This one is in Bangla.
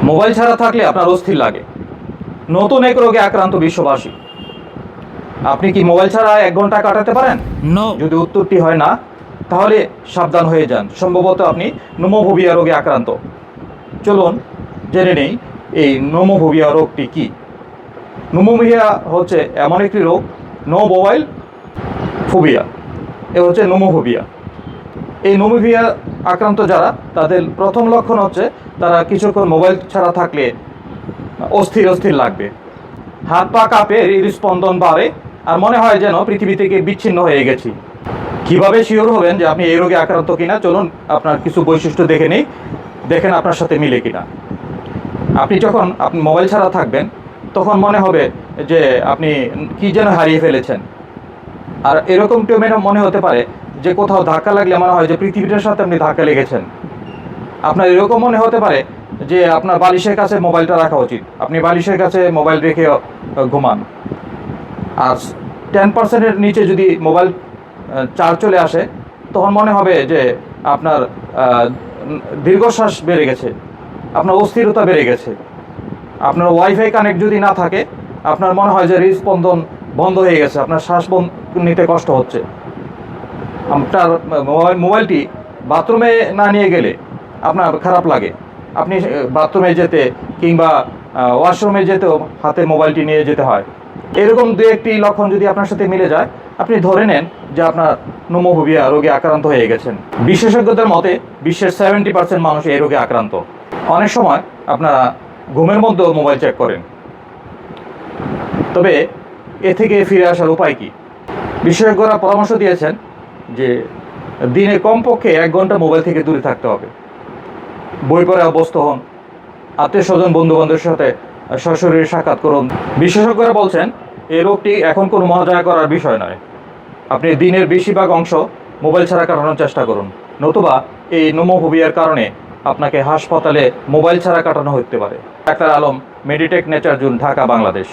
মোবাইল ছাড়া থাকলে আপনার অস্থির লাগে। নতুন এক রোগে আক্রান্ত বিশ্ববাসী। আপনি কি মোবাইল ছাড়া 1 ঘন্টা কাটাতে পারেন? নো। যদি উত্তরটি হয় না, তাহলে সাবধান হয়ে যান, সম্ভবত আপনি নোমোফোবিয়া রোগে আক্রান্ত। চলুন জেনে নেই এই নোমোফোবিয়া রোগটি কি। নোমোফোবিয়া হচ্ছে এমন একটি রোগ, নো মোবাইল ফোবিয়া, এ হচ্ছে নোমোফোবিয়া। এই নোমোফোবিয়া আক্রান্ত যারা, তাদের প্রথম লক্ষণ হচ্ছে তারা কিছুক্ষণ মোবাইল ছাড়া থাকলে অস্থির অস্থির লাগবে, হাত পা কাঁপে, হৃদস্পন্দন বাড়ে, আর মনে হয় যেন পৃথিবী থেকে বিচ্ছিন্ন হয়ে গেছি। কিভাবে শিওর হবেন যে আপনি এই রোগে আক্রান্ত কিনা? চলুন আপনার কিছু বৈশিষ্ট্য দেখে নেই, দেখেন আপনার সাথে মিলে কিনা। আপনি যখন মোবাইল ছাড়া থাকবেন, তখন মনে হবে যে আপনি কি যেন হারিয়ে ফেলেছেন। আর এরকমটিও মনে হতে পারে যে কোথাও ধাক্কা লাগলে মনে হয় যে পৃথিবীটার সাথে আপনি ধাক্কা লেগেছেন। আপনার এরকম মনে হতে পারে যে আপনার বালিশের কাছে মোবাইলটা রাখা উচিত, আপনি বালিশের কাছে মোবাইল রেখে ঘুমান। আর 10%-এর নিচে যদি মোবাইল চার্জ চলে আসে, তখন মনে হবে যে আপনার দীর্ঘশ্বাস বেড়ে গেছে, আপনার অস্থিরতা বেড়ে গেছে। আপনার ওয়াইফাই কানেক্ট যদি না থাকে, আপনার মনে হয় যে হৃদস্পন্দন বন্ধ হয়ে গেছে, আপনার শ্বাস নিতে কষ্ট হচ্ছে। আপনার মোবাইলটি বাথরুমে না নিয়ে গেলে আপনার খারাপ লাগে, আপনি বাথরুমে যেতে কিংবা ওয়াশরুমে যেতেও হাতে মোবাইলটি নিয়ে যেতে হয়। এরকম দু একটি লক্ষণ যদি আপনার সাথে মিলে যায়, আপনি ধরে নেন যে আপনার নোমোফোবিয়া রোগে আক্রান্ত হয়ে গেছেন। বিশেষজ্ঞদের মতে বিশ্বের 70% মানুষ এই রোগে আক্রান্ত। অনেক সময় আপনারা ঘুমের মধ্যেও মোবাইল চেক করেন, তবে এ থেকে ফিরে আসার উপায় কি? বিশেষজ্ঞরা পরামর্শ দিয়েছেন যে দিনে কমপক্ষে 1 ঘন্টা মোবাইল থেকে দূরে থাকতে হবে। বই পড়ে অভ্যস্ত হন, আত্মীয় স্বজন বন্ধু বান্ধবের সাথে সশরীরে সাক্ষাৎ করুন। বিশেষজ্ঞরা বলছেন এই রোগটি এখন কোনো মজা করার বিষয় নয়। আপনি দিনের বেশিরভাগ অংশ মোবাইল ছাড়া কাটানোর চেষ্টা করুন, নতুবা এই নোমোফোবিয়ার কারণে আপনাকে হাসপাতালে মোবাইল ছাড়া কাটানো হতে পারে। Doctor Alam, Meditech nature zone, Dhaka, Bangladesh.